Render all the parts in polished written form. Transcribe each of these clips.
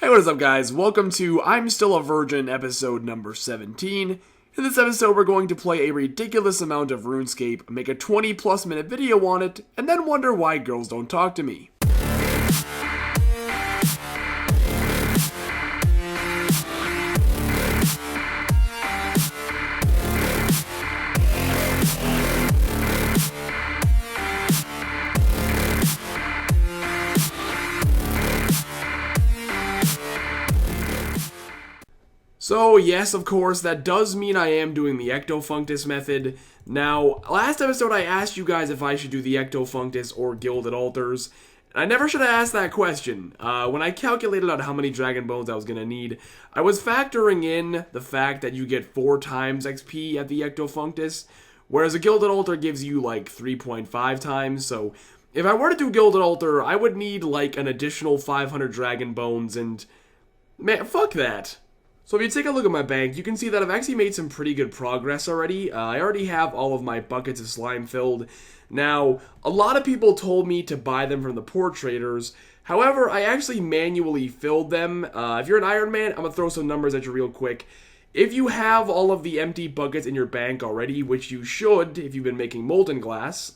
Hey, what is up, guys? Welcome to I'm Still a Virgin episode number 17. In this episode, we're going to play a ridiculous amount of RuneScape, make a 20+ minute video on it, and then wonder why girls don't talk to me. So yes, of course, that does mean I am doing the Ectofunctus method. Now, last episode I asked you guys if I should do the Ectofunctus or Gilded Altars. I never should have asked that question. When I calculated out how many Dragon Bones I was going to need, I was factoring in the fact that you get 4 times XP at the Ectofunctus, whereas a Gilded Altar gives you like 3.5 times, so if I were to do Gilded Altar, I would need like an additional 500 Dragon Bones, and man, fuck that. So if you take a look at my bank, you can see that I've actually made some pretty good progress already. I already have all of my buckets of slime filled. Now, a lot of people told me to buy them from the poor traders. However, I actually manually filled them. If you're an Iron Man, I'm going to throw some numbers at you real quick. If you have all of the empty buckets in your bank already, which you should if you've been making molten glass.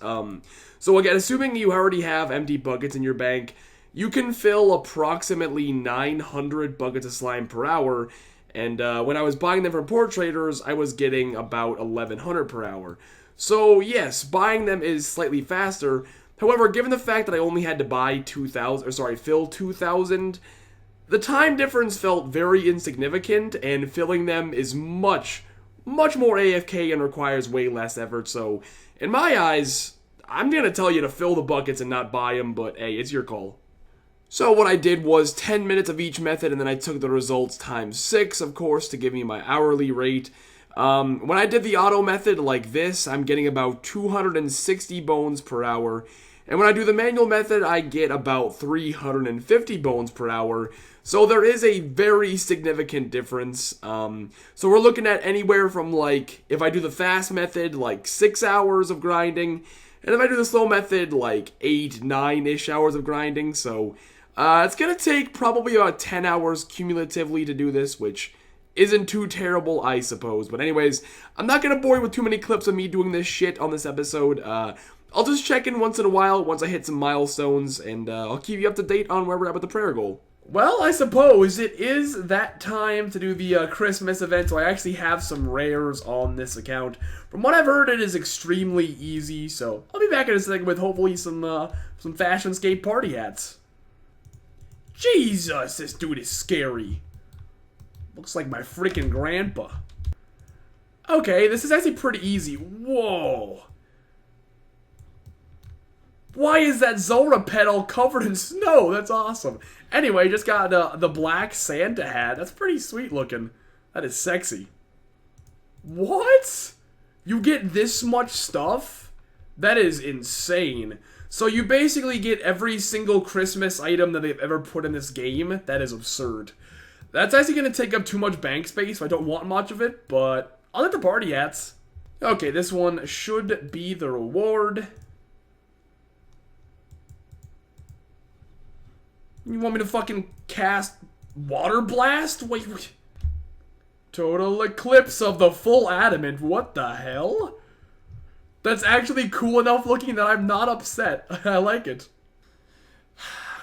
So again, assuming you already have empty buckets in your bank, you can fill approximately 900 buckets of slime per hour. And when I was buying them from poor traders, I was getting about 1100 per hour. So yes, buying them is slightly faster. However, given the fact that I only had to buy fill 2,000, the time difference felt very insignificant, and filling them is much more AFK and requires way less effort. So in my eyes, I'm going to tell you to fill the buckets and not buy them, but hey, it's your call. So what I did was 10 minutes of each method, and then I took the results times 6, of course, to give me my hourly rate. When I did the auto method like this, I'm getting about 260 bones per hour. And when I do the manual method, I get about 350 bones per hour. So there is a very significant difference. So we're looking at anywhere from, like, if I do the fast method, like 6 hours of grinding. And if I do the slow method, like 8, 9-ish hours of grinding. So it's going to take probably about 10 hours cumulatively to do this, which isn't too terrible, I suppose. But anyways, I'm not going to bore you with too many clips of me doing this shit on this episode. I'll just check in once in a while, once I hit some milestones, and I'll keep you up to date on where we're at with the prayer goal. Well, I suppose it is that time to do the Christmas event, so I actually have some rares on this account. From what I've heard, it is extremely easy, so I'll be back in a second with hopefully some Fashionscape party hats. Jesus, this dude is scary. Looks like my freaking grandpa. Okay, this is actually pretty easy. Whoa. Why is that Zora pet all covered in snow? That's awesome. Anyway, just got the black Santa hat. That's pretty sweet looking. That is sexy. What? You get this much stuff? That is insane. So you basically get every single Christmas item that they've ever put in this game. That is absurd. That's actually going to take up too much bank space, so I don't want much of it, but I'll let the party hats. Okay, this one should be the reward. You want me to fucking cast Water Blast? Wait. Total Eclipse of the Full Adamant. What the hell? That's actually cool enough looking that I'm not upset. I like it.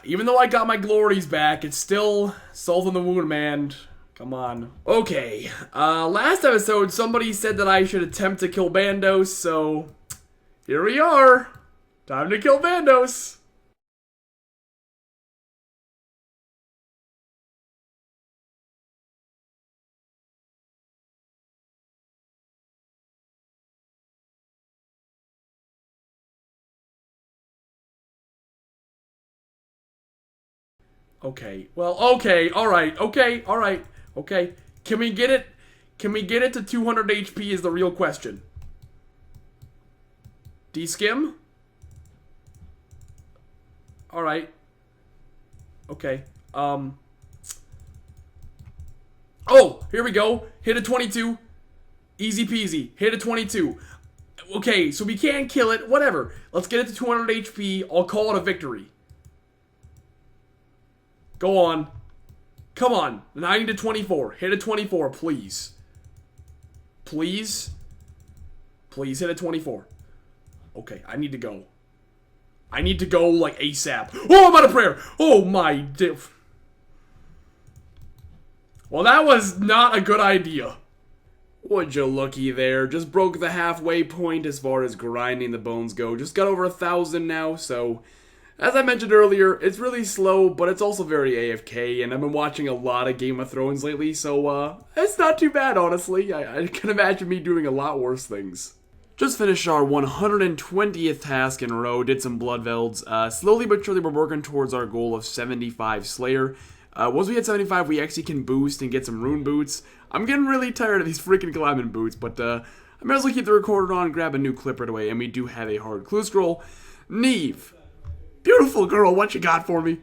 Even though I got my glories back, it's still salt in the wound, man. Come on. Okay. Last episode, somebody said that I should attempt to kill Bandos, so here we are. Time to kill Bandos. Okay, well, okay, alright, okay. Can we get it? Can we get it to 200 HP is the real question. D-skim? Alright. Okay, oh, here we go. Hit a 22. Easy peasy. Hit a 22. Okay, so we can't kill it. Whatever. Let's get it to 200 HP. I'll call it a victory. Go on. Come on. 90 to 24. Hit a 24, please. Please. Please hit a 24. Okay, I need to go. I need to go, like, ASAP. Oh, I'm out of prayer. Oh, my diff. Well, that was not a good idea. Would you looky there. Just broke the halfway point as far as grinding the bones go. Just got over 1,000 now, so... As I mentioned earlier, it's really slow, but it's also very AFK, and I've been watching a lot of Game of Thrones lately, so, it's not too bad, honestly. I can imagine me doing a lot worse things. Just finished our 120th task in a row, did some blood velds. Slowly but surely we're working towards our goal of 75 Slayer. Once we hit 75, we actually can boost and get some rune boots. I'm getting really tired of these freaking climbing boots, but, I might as well keep the recorder on, grab a new clip right away, and we do have a hard clue scroll. Neve. Beautiful girl, what you got for me?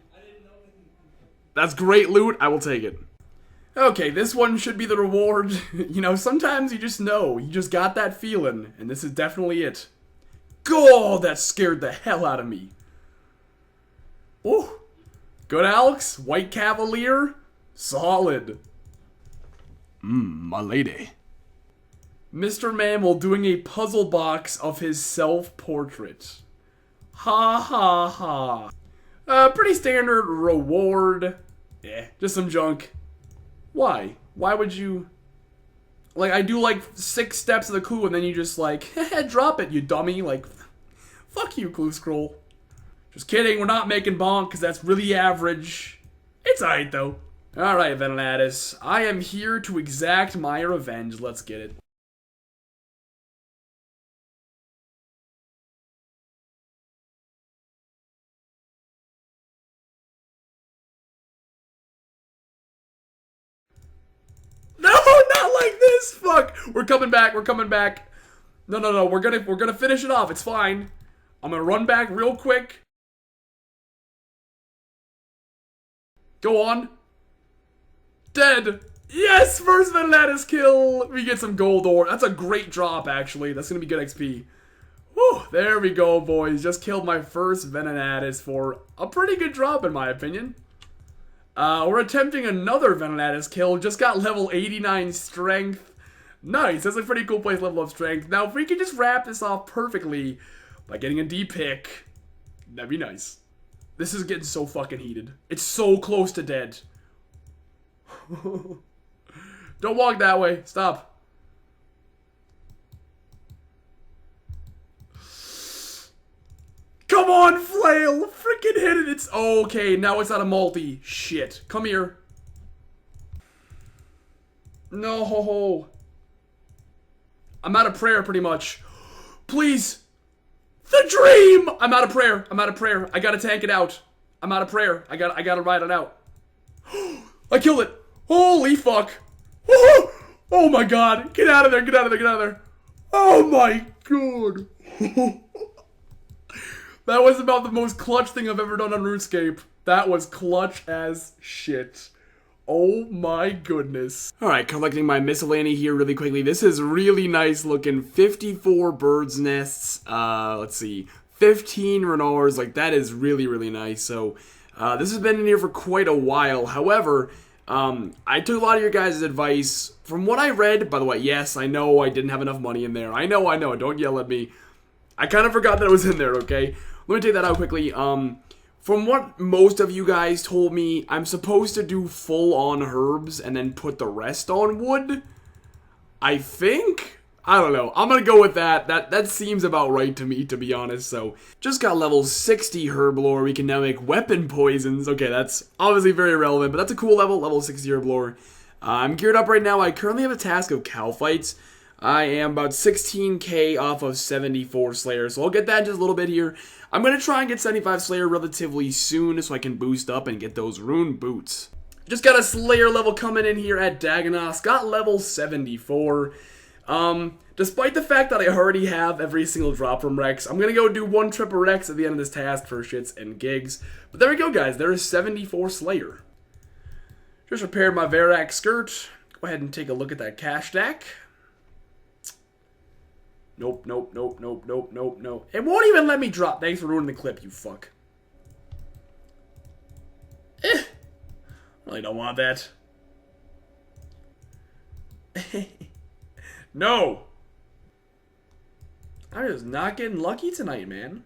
That's great loot, I will take it. Okay, this one should be the reward. You know, sometimes you just know, you just got that feeling, and this is definitely it. God, that scared the hell out of me. Oh, good Alex, White Cavalier, solid. My lady. Mr. Mammal doing a puzzle box of his self-portrait. Ha ha ha. Pretty standard reward. Yeah, just some junk. Why? Why would you... Like, I do like 6 steps of the clue and then you just like, drop it, you dummy. Like, fuck you, clue scroll. Just kidding, we're not making bonk because that's really average. It's alright though. Alright, Venenatis. I am here to exact my revenge. Let's get it. No, not like this. Fuck. We're coming back. We're coming back. No. We're gonna finish it off. It's fine. I'm gonna run back real quick. Go on. Dead. Yes, first Venenatis kill. We get some gold ore. That's a great drop, actually. That's gonna be good XP. Whew, there we go, boys. Just killed my first Venenatis for a pretty good drop, in my opinion. We're attempting another Venenatis kill. Just got level 89 strength. Nice. That's a pretty cool place level up strength. Now, if we could just wrap this off perfectly by getting a D pick, that'd be nice. This is getting so fucking heated. It's so close to dead. Don't walk that way. Stop. Come on, flail! Freaking hit it! It's okay. Now it's not a multi. Shit. Come here. No, ho, ho. I'm out of prayer, pretty much. Please. The dream! I'm out of prayer. I'm out of prayer. I gotta tank it out. I'm out of prayer. I gotta ride it out. I killed it. Holy fuck. Oh my god. Get out of there. Get out of there. Get out of there. Oh my god. That was about the most clutch thing I've ever done on RuneScape. That was clutch as shit. Oh my goodness. Alright, collecting my miscellany here really quickly. This is really nice looking. 54 birds' nests. Let's see. 15 renars. Like, that is really, really nice. So, this has been in here for quite a while. However, I took a lot of your guys' advice. From what I read, by the way, yes, I know I didn't have enough money in there. I know. Don't yell at me. I kind of forgot that it was in there, okay? Let me take that out quickly. From what most of you guys told me, I'm supposed to do full-on herbs and then put the rest on wood. I think? I don't know. I'm gonna go with that. That seems about right to me, to be honest. So, just got level 60 herblore. We can now make weapon poisons. Okay, that's obviously very relevant, but that's a cool level. Level 60 herblore. I'm geared up right now. I currently have a task of Kalphites. I am about 16k off of 74 Slayer, so I'll get that in just a little bit here. I'm going to try and get 75 Slayer relatively soon so I can boost up and get those rune boots. Just got a Slayer level coming in here at Dagonos, got level 74. Despite the fact that I already have every single drop from Rex, I'm going to go do one triple Rex at the end of this task for shits and gigs. But there we go, guys. There is 74 Slayer. Just repaired my Varak skirt. Go ahead and take a look at that cash stack. Nope. It won't even let me drop. Thanks for ruining the clip, you fuck. Really don't want that. No! I'm just not getting lucky tonight, man.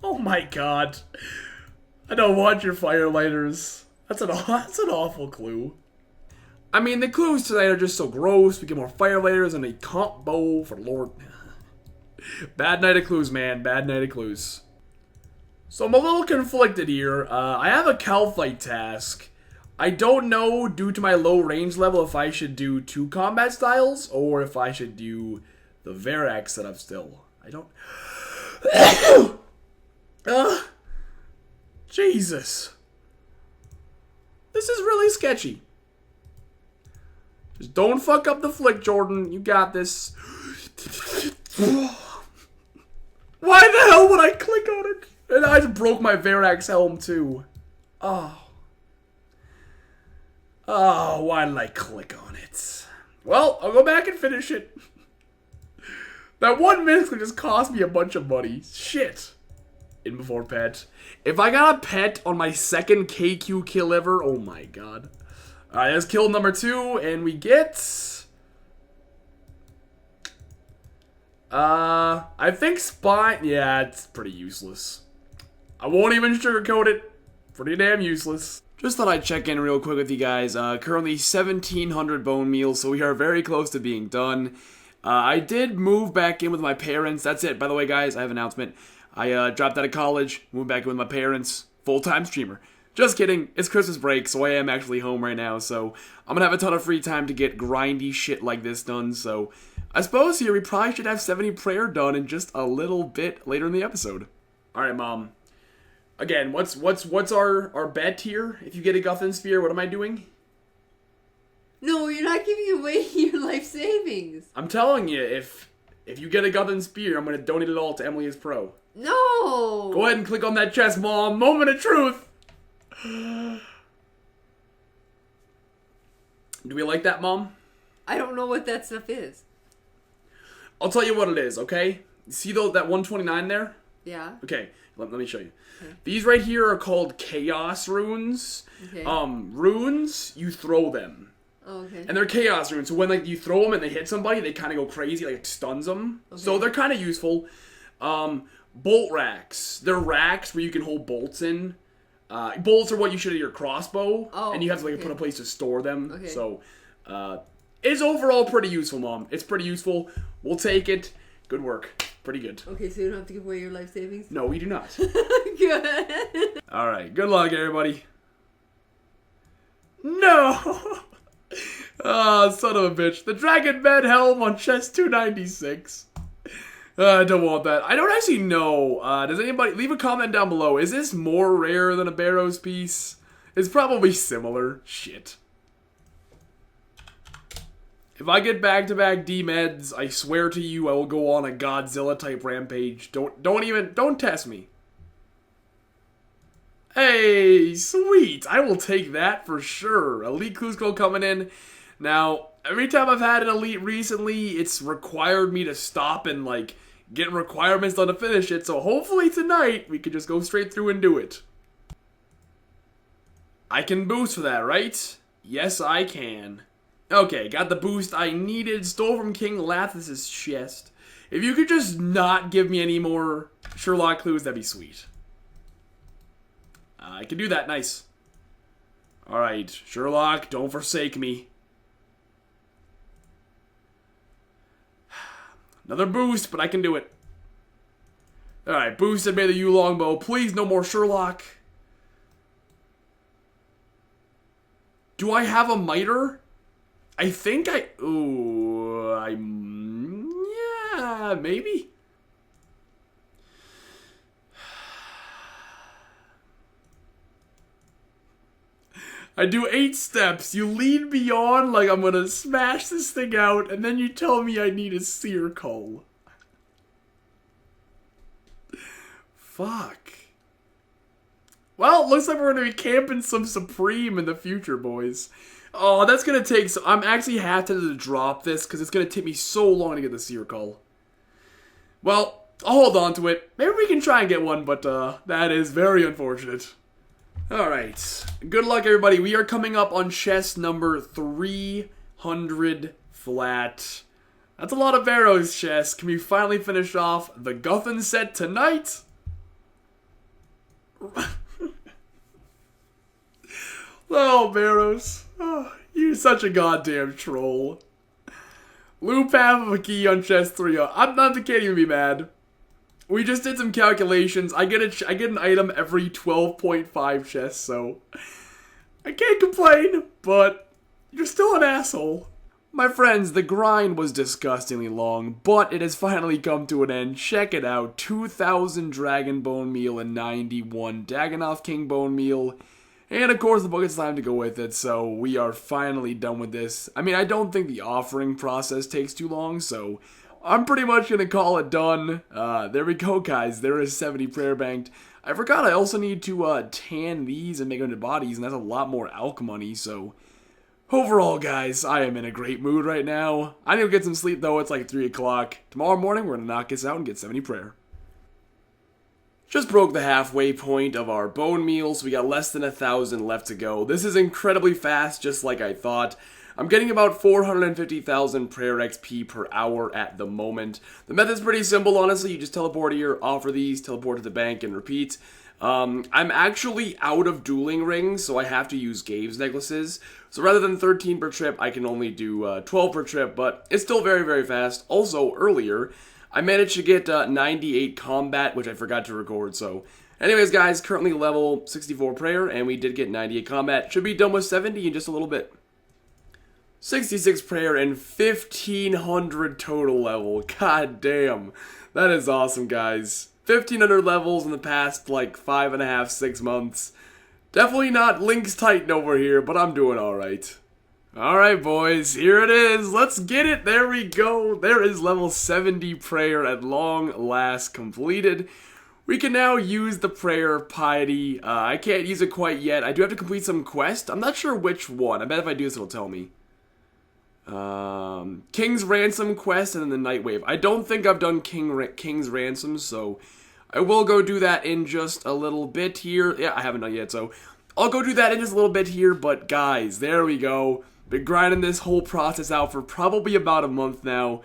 Oh my god. I don't want your firelighters. That's an awful clue. I mean, the clues tonight are just so gross. We get more firelighters and a comp bow for Lord. Bad night of clues, man. Bad night of clues. So I'm a little conflicted here. I have a Kalphite task. I don't know, due to my low range level, if I should do 2 combat styles or if I should do the Verax setup still. I don't... Jesus. This is really sketchy. Just don't fuck up the flick, Jordan. You got this. Why the hell would I click on it? And I just broke my Verax helm too. Oh. Oh, why did I click on it? Well, I'll go back and finish it. That 1 minute could just cost me a bunch of money. Shit. In before pet. If I got a pet on my 2nd KQ kill ever, oh my god. Alright, that's kill number 2, and we get... I think Spine... Yeah, it's pretty useless. I won't even sugarcoat it. Pretty damn useless. Just thought I'd check in real quick with you guys. Currently 1,700 bone meals, so we are very close to being done. I did move back in with my parents. That's it. By the way, guys, I have an announcement. I dropped out of college, moved back in with my parents, full-time streamer. Just kidding, it's Christmas break, so I am actually home right now, so I'm gonna have a ton of free time to get grindy shit like this done, so I suppose here we probably should have 70 prayer done in just a little bit later in the episode. Alright, Mom. Again, what's our bet here? If you get a Guthrin Sphere, what am I doing? No, you're not giving away your life savings. I'm telling you, if you get a Guthrin Spear, I'm gonna donate it all to Emily's Pro. No! Go ahead and click on that chest, Mom. Moment of truth! Do we like that, Mom? I don't know what that stuff is. I'll tell you what it is, okay? See that 129 there? Yeah. Okay, let me show you. Okay. These right here are called Chaos Runes. Okay. Runes, you throw them. Oh, okay. And they're Chaos Runes, so when like you throw them and they hit somebody, they kind of go crazy, like it stuns them. Okay. So they're kind of useful. Bolt racks. They're racks where you can hold bolts in. Bolts are what you should have your crossbow, and you have to like put a place to store them. Okay. So, it's overall pretty useful, Mom. It's pretty useful. We'll take it. Good work. Pretty good. Okay, so you don't have to give away your life savings? No, we do not. Good. Alright, good luck, everybody. No! Ah, son of a bitch. The Dragon Bed Helm on chest 296. I don't want that. I don't actually know. Does anybody... Leave a comment down below. Is this more rare than a Barrows piece? It's probably similar. Shit. If I get back-to-back D-meds, I swear to you I will go on a Godzilla-type rampage. Don't test me. Hey, sweet. I will take that for sure. Elite Cusco coming in. Now, every time I've had an Elite recently, it's required me to stop and, like, get requirements done to finish it. So hopefully tonight, we can just go straight through and do it. I can boost for that, right? Yes, I can. Okay, got the boost I needed. Stole from King Lathis' chest. If you could just not give me any more Sherlock clues, that'd be sweet. I can do that. Nice. Alright, Sherlock, don't forsake me. Another boost, but I can do it. Alright, boosted by the Yu Longbow. Please, no more Sherlock. Do I have a miter? I think yeah, maybe. I do 8 steps. You lead me on like I'm gonna smash this thing out, and then you tell me I need a seer coal. Fuck. Well, looks like we're gonna be camping some Supreme in the future, boys. Oh, that's gonna take... So I'm actually have to drop this because it's gonna take me so long to get the seer call. Well, I'll hold on to it. Maybe we can try and get one, but that is very unfortunate. Alright. Good luck, everybody. We are coming up on chest number 300 flat. That's a lot of Bandos chests. Can we finally finish off the Guthun set tonight? Oh, Bandos. Oh, you're such a goddamn troll. Loop half of a key on chest 3. I'm not, I can't even be mad. We just did some calculations. I get an item every 12.5 chests, so I can't complain, but you're still an asshole. My friends, the grind was disgustingly long, but it has finally come to an end. Check it out. 2,000 Dragon Bone Meal and 91 Dagannoth King Bone Meal. And of course the Bucket Slime to go with it, so we are finally done with this. I mean, I don't think the offering process takes too long, so I'm pretty much going to call it done. There we go, guys. There is 70 prayer banked. I forgot I also need to tan these and make them into bodies, and that's a lot more alch money, so overall, guys, I am in a great mood right now. I need to get some sleep, though. It's like 3 o'clock. Tomorrow morning, we're going to knock this out and get 70 prayer. Just broke the halfway point of our bone meals. We got less than 1,000 left to go. This is incredibly fast, just like I thought. I'm getting about 450,000 prayer XP per hour at the moment. The method's pretty simple, honestly. You just teleport here, offer these, teleport to the bank, and repeat. I'm actually out of dueling rings, so I have to use Gabe's necklaces. So rather than 13 per trip, I can only do 12 per trip, but it's still very, very fast. Also, earlier, I managed to get 98 combat, which I forgot to record, so anyways, guys, currently level 64 prayer, and we did get 98 combat. Should be done with 70 in just a little bit. 66 prayer and 1,500 total level. God damn. That is awesome, guys. 1,500 levels in the past, like, 5.5, 6 months. Definitely not Link's Titan over here, but I'm doing alright. Alright, boys, here it is. Let's get it. There we go. There is level 70 prayer at long last completed. We can now use the prayer Piety. I can't use it quite yet. I do have to complete some quest. I'm not sure which one. I bet if I do this, it'll tell me. King's Ransom quest and then the Night Wave. I don't think I've done King's Ransom, so I will go do that in just a little bit here. Yeah, I haven't done yet, so I'll go do that in just a little bit here. But guys, there we go. Been grinding this whole process out for probably about a month now,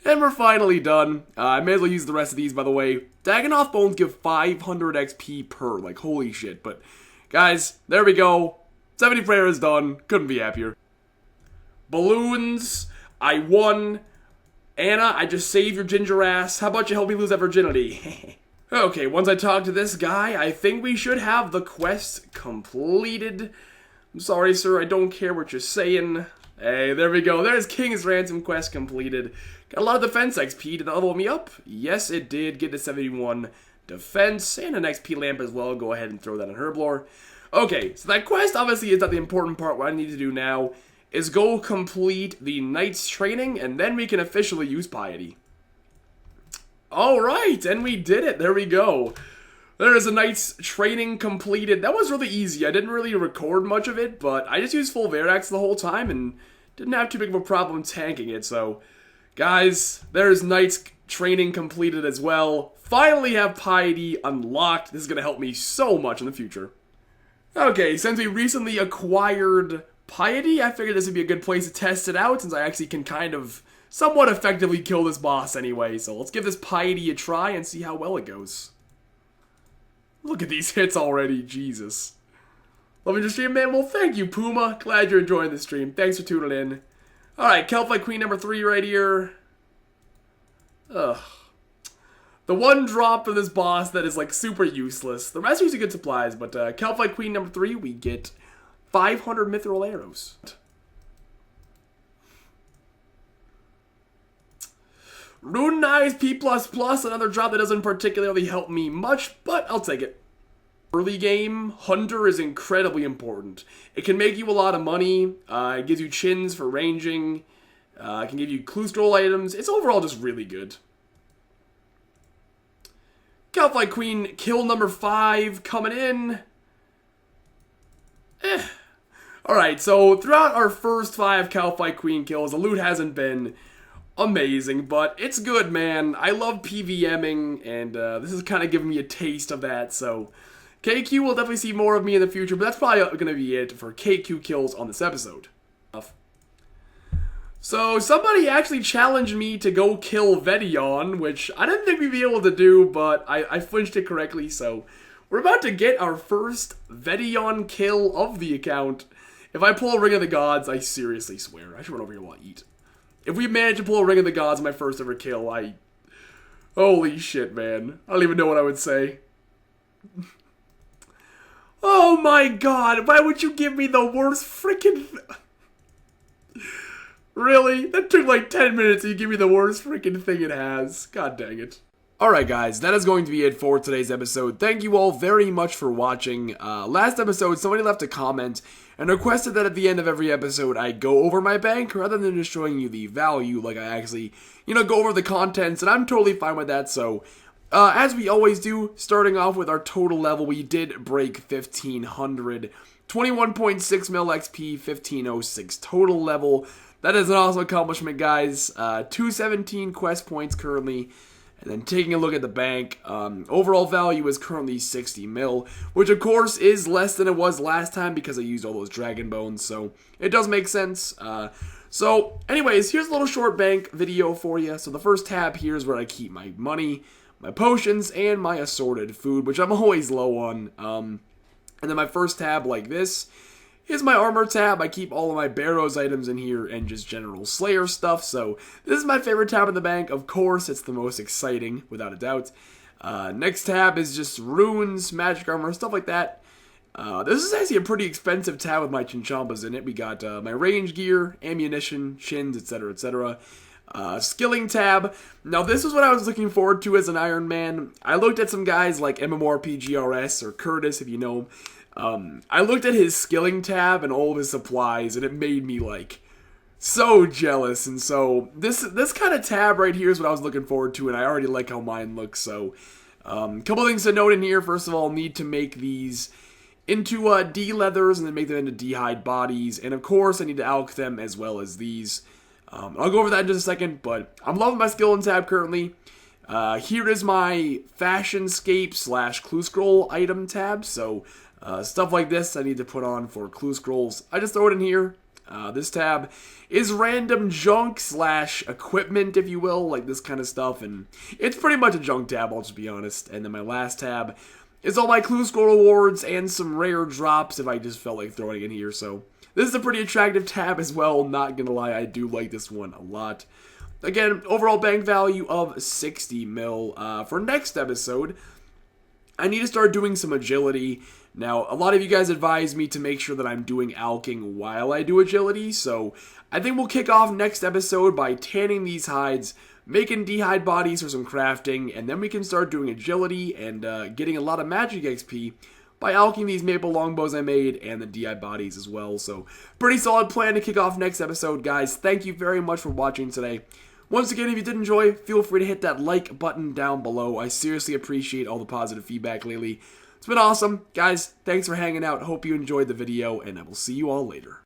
and we're finally done. I may as well use the rest of these, by the way. Dagannoth bones give 500 XP per, like, holy shit. But guys, there we go. 70 prayer is done. Couldn't be happier. Balloons, I won. Anna, I just saved your ginger ass. How about you help me lose that virginity? Okay, once I talk to this guy, I think we should have the quest completed. I'm sorry, sir, I don't care what you're saying. Hey, there we go. There's King's Ransom quest completed. Got a lot of defense XP. Did that level me up? Yes, it did. Get to 71 defense and an XP lamp as well. Go ahead and throw that in herblore. Okay, so that quest obviously is not the important part. What I need to do now is go complete the Knight's training, and then we can officially use Piety. Alright, and we did it. There we go. There is a Knight's training completed. That was really easy. I didn't really record much of it, but I just used full Verax the whole time and didn't have too big of a problem tanking it. So, guys, there's Knight's training completed as well. Finally have Piety unlocked. This is going to help me so much in the future. Okay, since we recently acquired Piety, I figured this would be a good place to test it out, since I actually can kind of somewhat effectively kill this boss anyway. So let's give this Piety a try and see how well it goes. Look at these hits already, Jesus. Loving your stream, man? Well, thank you, Puma. Glad you're enjoying the stream. Thanks for tuning in. Alright, Kalphite Queen number 3 right here. Ugh. The one drop for this boss that is, like, super useless. The rest are usually good supplies, but Kalphite Queen number 3, we get 500 mithril arrows. Rudenized P++, another drop that doesn't particularly help me much, but I'll take it. Early game, Hunter is incredibly important. It can make you a lot of money, it gives you chins for ranging, it can give you clue scroll items. It's overall just really good. Kalphite Queen, kill number 5, coming in. Alright, so throughout our first 5 Kalphite Queen kills, the loot hasn't been amazing, but it's good, man. I love PVMing, and this is kind of giving me a taste of that, so KQ will definitely see more of me in the future, but that's probably going to be it for KQ kills on this episode. So, somebody actually challenged me to go kill Vedion, which I didn't think we'd be able to do, but I flinched it correctly, so we're about to get our first Vedion kill of the account. If I pull a Ring of the Gods, I seriously swear, I should run over here while I eat. If we manage to pull a Ring of the Gods, my first ever kill, holy shit, man. I don't even know what I would say. Oh my god, why would you give me the worst freaking... Really? That took like 10 minutes and you give me the worst freaking thing it has. God dang it. Alright guys, that is going to be it for today's episode. Thank you all very much for watching. Last episode, somebody left a comment and requested that at the end of every episode I go over my bank rather than just showing you the value, like I actually, go over the contents, and I'm totally fine with that. So, as we always do, starting off with our total level, we did break 1500. 21.6 mil XP, 1506 total level. That is an awesome accomplishment, guys. 217 quest points currently. And then taking a look at the bank, overall value is currently 60 mil, which of course is less than it was last time because I used all those dragon bones, so it does make sense. So anyways, here's a little short bank video for you. So the first tab here is where I keep my money, my potions, and my assorted food, which I'm always low on. And then my first tab, like this, is my armor tab. I keep all of my Bandos items in here and just general Slayer stuff. So this is my favorite tab in the bank. Of course, it's the most exciting, without a doubt. Next tab is just runes, magic armor, stuff like that. This is actually a pretty expensive tab with my chinchambas in it. We got my range gear, ammunition, chins, etc., etc. Skilling tab. Now this is what I was looking forward to as an Iron Man. I looked at some guys like MMORPGRS or Curtis, if you know him. I looked at his skilling tab and all of his supplies, and it made me like so jealous. And so this kind of tab right here is what I was looking forward to, and I already like how mine looks. So couple things to note in here. First of all, need to make these into D-leathers and then make them into D-hide bodies, and of course I need to alch them as well as these. I'll go over that in just a second, but I'm loving my skilling tab currently. Here is my fashionscape / clue scroll item tab. So stuff like this I need to put on for clue scrolls. I just throw it in here. This tab is random junk / equipment, if you will, like this kind of stuff. And it's pretty much a junk tab, I'll just be honest. And then my last tab is all my clue scroll rewards and some rare drops if I just felt like throwing it in here. So this is a pretty attractive tab as well, not gonna lie, I do like this one a lot. Again, overall bank value of 60 mil. For next episode, I need to start doing some agility. Now, a lot of you guys advise me to make sure that I'm doing alching while I do agility, so I think we'll kick off next episode by tanning these hides, making D-hide bodies for some crafting, and then we can start doing agility and getting a lot of magic XP by alching these maple longbows I made and the D-hide bodies as well. So, pretty solid plan to kick off next episode, guys. Thank you very much for watching today. Once again, if you did enjoy, feel free to hit that like button down below. I seriously appreciate all the positive feedback lately. It's been awesome. Guys, thanks for hanging out. Hope you enjoyed the video, and I will see you all later.